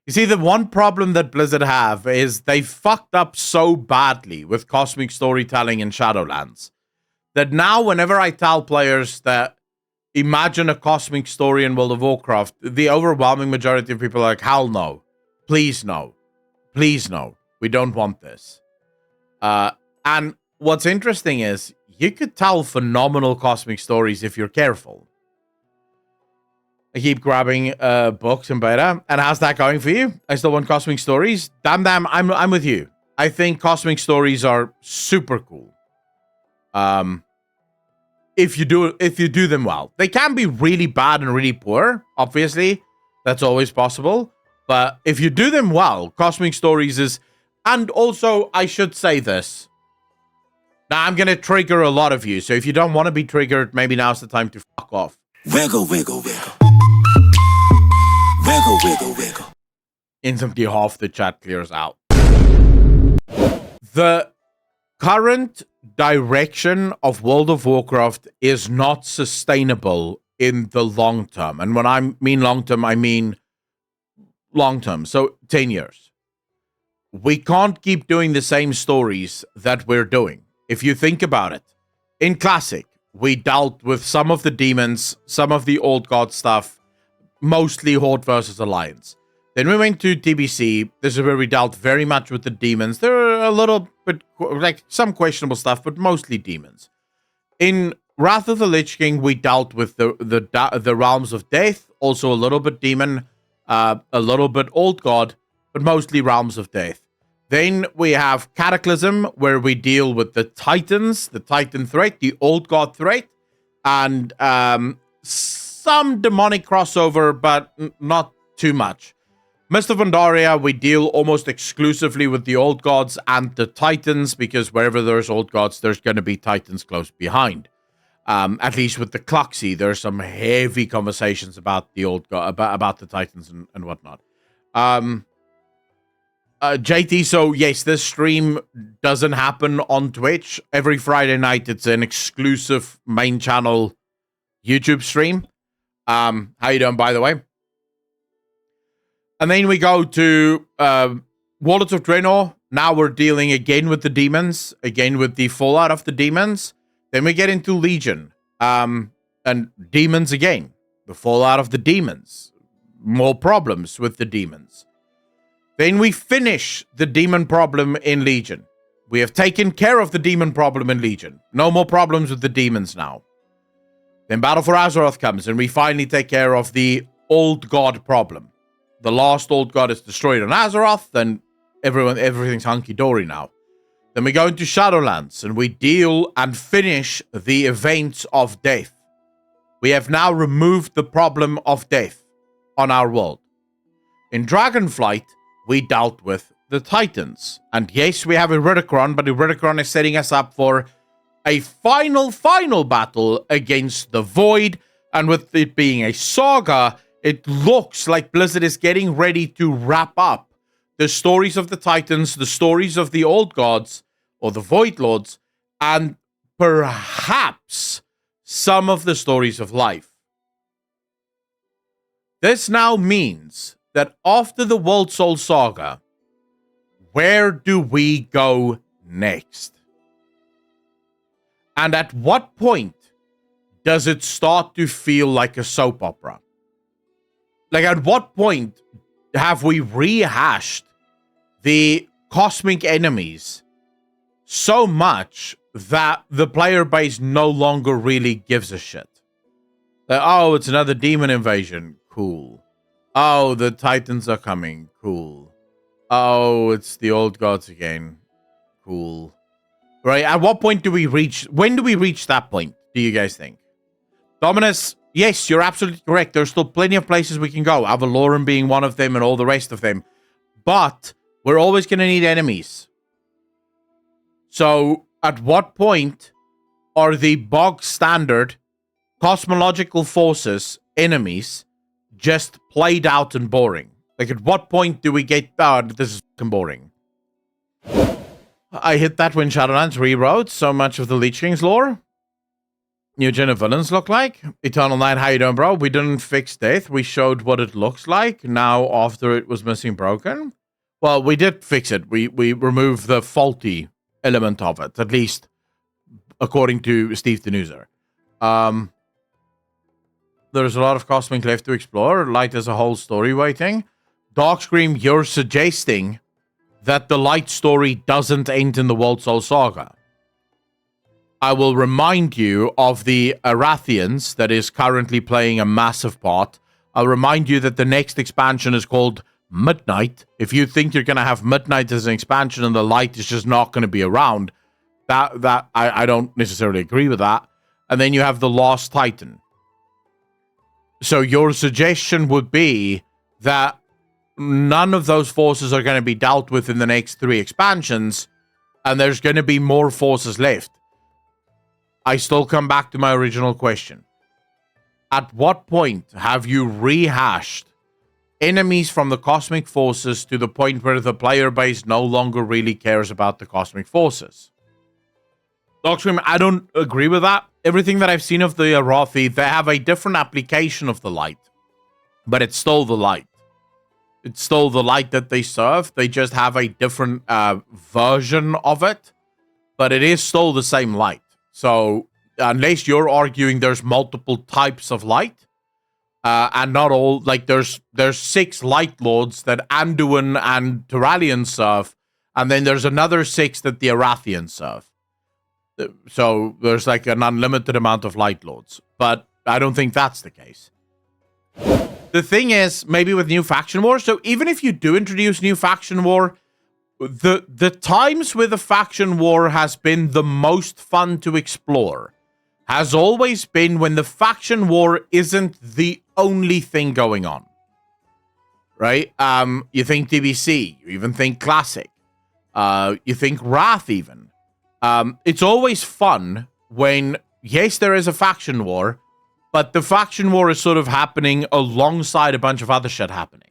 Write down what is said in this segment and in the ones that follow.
You see, the one problem that Blizzard have is they fucked up so badly with cosmic storytelling in Shadowlands that now whenever I tell players that imagine a cosmic story in World of Warcraft, the overwhelming majority of people are like, hell no. Please no. Please no. We don't want this. And what's interesting is you could tell phenomenal cosmic stories if you're careful. I keep grabbing books and beta. And how's that going for you? I still want cosmic stories. Damn, I'm with you. I think cosmic stories are super cool. If you do them well. They can be really bad and really poor, obviously. That's always possible. But if you do them well, cosmic stories is... And also, I should say this. Now, I'm going to trigger a lot of you. So if you don't want to be triggered, maybe now's the time to fuck off. Wiggle, wiggle, wiggle. Wiggle, wiggle, wiggle. Instantly half the chat clears out. The current direction of World of Warcraft is not sustainable in the long term. And when I mean long term, I mean long term. So 10 years. We can't keep doing the same stories that we're doing. If you think about it, in Classic, we dealt with some of the demons, some of the old god stuff, mostly Horde versus Alliance. Then we went to TBC. This is where we dealt very much with the demons. There are a little bit, like, some questionable stuff, but mostly demons. In Wrath of the Lich King, we dealt with the realms of death, also a little bit demon, a little bit old god, but mostly realms of death. Then we have Cataclysm, where we deal with the Titans, the Titan threat, the old god threat, and some demonic crossover, but not too much. Mist of Pandaria, we deal almost exclusively with the old gods and the Titans, because wherever there's old gods, there's going to be Titans close behind. At least with the Cluxy, there's some heavy conversations about the old about the Titans and whatnot. JT, so yes, this stream doesn't happen on Twitch. Every Friday night, it's an exclusive main channel YouTube stream. How you doing, by the way? And then we go to Warlords of Draenor. Now we're dealing again with the demons, again with the fallout of the demons. Then we get into Legion, and demons again. The fallout of the demons. More problems with the demons. Then we finish the demon problem in Legion. We have taken care of the demon problem in Legion. No more problems with the demons now. Then Battle for Azeroth comes, and we finally take care of the old god problem. The last old god is destroyed on Azeroth, then everything's hunky-dory now. Then we go into Shadowlands, and we deal and finish the events of death. We have now removed the problem of death on our world. In Dragonflight, we dealt with the Titans. And yes, we have Iridicron, but Iridicron is setting us up for a final battle against the Void. And with it being a saga, it looks like Blizzard is getting ready to wrap up the stories of the Titans, the stories of the old gods, or the Void Lords, and perhaps some of the stories of life. This now means that after the World Soul Saga, where do we go next? And at what point does it start to feel like a soap opera? Like, at what point have we rehashed the cosmic enemies so much that the player base no longer really gives a shit? Like, oh, it's another demon invasion. Cool. Oh, the Titans are coming. Cool. Oh, it's the old gods again. Cool. Right, at what point do we reach... When do we reach that point, do you guys think? Dominus, yes, you're absolutely correct. There's still plenty of places we can go. Avalorum being one of them and all the rest of them. But we're always going to need enemies. So, at what point are the bog standard cosmological forces enemies just played out and boring? Like, at what point do we get, oh, this is fucking boring? I hit that when Shadowlands rewrote so much of the Lich King's lore. new gen of villains look like. Eternal Knight, how you doing, bro? We didn't fix death. We showed what it looks like now after it was missing broken. Well, we did fix it. We removed the faulty element of it, at least according to Steve Denuser. There's a lot of Cosmic left to explore. Light as a whole story waiting. Darkscream, you're suggesting that the Light story doesn't end in the World Soul Saga. I will remind you of the Arathians that is currently playing a massive part. I'll remind you that the next expansion is called Midnight. If you think you're going to have Midnight as an expansion and the Light is just not going to be around, I don't necessarily agree with that. And then you have the Lost Titan. So your suggestion would be that none of those forces are going to be dealt with in the next 3 expansions, and there's going to be more forces left. I still come back to my original question. At what point have you rehashed enemies from the Cosmic Forces to the point where the player base no longer really cares about the Cosmic Forces? Darkscream, I don't agree with that. Everything that I've seen of the Arathi, they have a different application of the Light. But it's still the Light. It's still the Light that they serve. They just have a different version of it. But it is still the same Light. So, unless you're arguing there's multiple types of Light, and not all, like there's 6 Light Lords that Anduin and Turalian serve, and then there's another 6 that the Arathians serve. So there's like an unlimited amount of Light Lords. But I don't think that's the case. The thing is, maybe with new faction war, so even if you do introduce new faction war, the times where the faction war has been the most fun to explore has always been when the faction war isn't the only thing going on. Right? You think TBC, you even think Classic, you think Wrath even. It's always fun when, yes, there is a faction war, but the faction war is sort of happening alongside a bunch of other shit happening.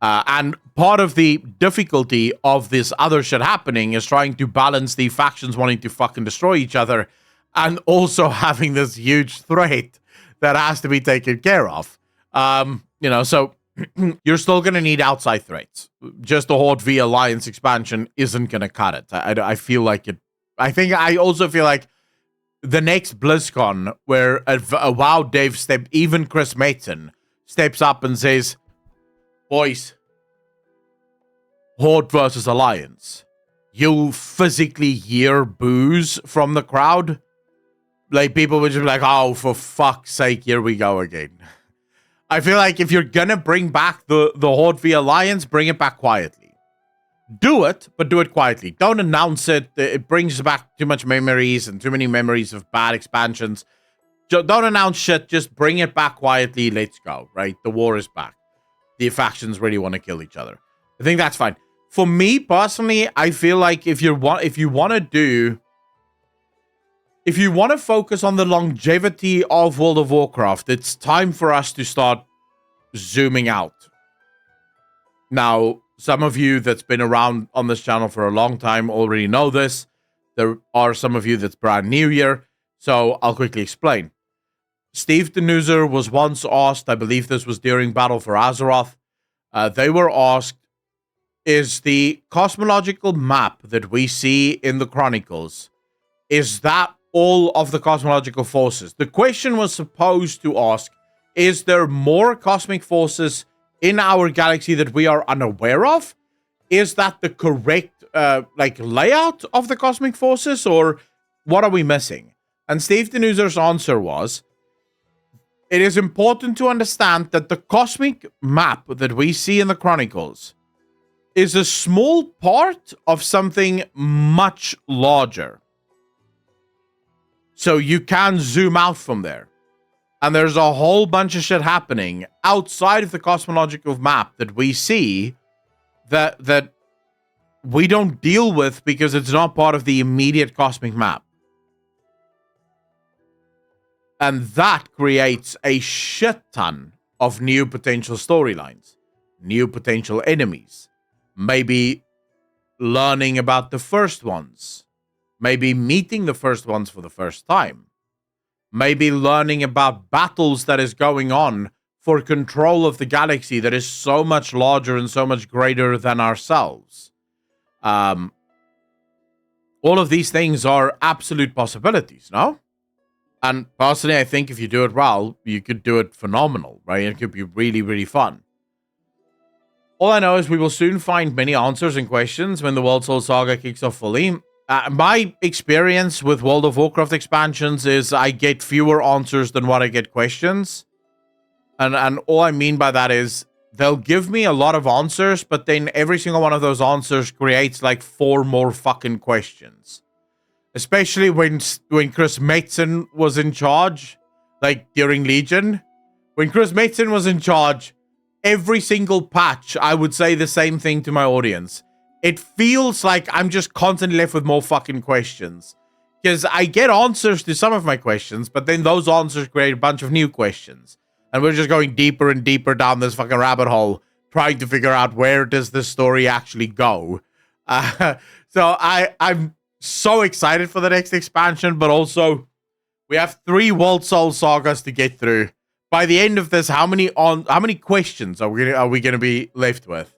And part of the difficulty of this other shit happening is trying to balance the factions wanting to fucking destroy each other and also having this huge threat that has to be taken care of. So you're still going to need outside threats. Just the Horde v Alliance expansion isn't going to cut it. I feel like it. I also feel like the next BlizzCon, where a WoW dev even Chris Metzen steps up and says, boys, Horde versus Alliance, you'll physically hear boos from the crowd. Like, people would just be like, oh, for fuck's sake, here we go again. I feel like if you're gonna bring back the Horde v Alliance, bring it back quietly. Do it, but do it quietly. Don't announce it. It brings back too much memories and too many memories of bad expansions. Don't announce shit. Just bring it back quietly. Let's go, right? The war is back. The factions really want to kill each other. I think that's fine. For me, personally, I feel like if you want to focus on the longevity of World of Warcraft, it's time for us to start zooming out. Now, some of you that's been around on this channel for a long time already know this. There are some of you that's brand new here, so I'll quickly explain. Steve Denuser was once asked, I believe this was during Battle for Azeroth, they were asked, is the cosmological map that we see in the Chronicles, is that all of the cosmological forces? The question was supposed to ask, is there more cosmic forces in our galaxy that we are unaware of? Is that the correct layout of the cosmic forces, or what are we missing? And Steve Denuser's answer was, it is important to understand that the cosmic map that we see in the Chronicles is a small part of something much larger. So you can zoom out from there. And there's a whole bunch of shit happening outside of the cosmological map that we see that we don't deal with because it's not part of the immediate cosmic map. And that creates a shit ton of new potential storylines, new potential enemies, maybe learning about the first ones, maybe meeting the first ones for the first time. maybe learning about battles that is going on for control of the galaxy that is so much larger and so much greater than ourselves. All of these things are absolute possibilities, no? And personally, I think if you do it well, you could do it phenomenal, right? It could be really, really fun. All I know is we will soon find many answers and questions when the World Soul Saga kicks off fully. My experience with World of Warcraft expansions is I get fewer answers than what I get questions. And all I mean by that is they'll give me a lot of answers, but then every single one of those answers creates like 4 more fucking questions. Especially when Chris Metzen was in charge, like during Legion. When Chris Metzen was in charge, every single patch, I would say the same thing to my audience. It feels like I'm just constantly left with more fucking questions. Because I get answers to some of my questions, but then those answers create a bunch of new questions. And we're just going deeper and deeper down this fucking rabbit hole, trying to figure out where does this story actually go. So I'm so excited for the next expansion, but also we have 3 World Soul Sagas to get through. By the end of this, how many questions are we gonna be left with?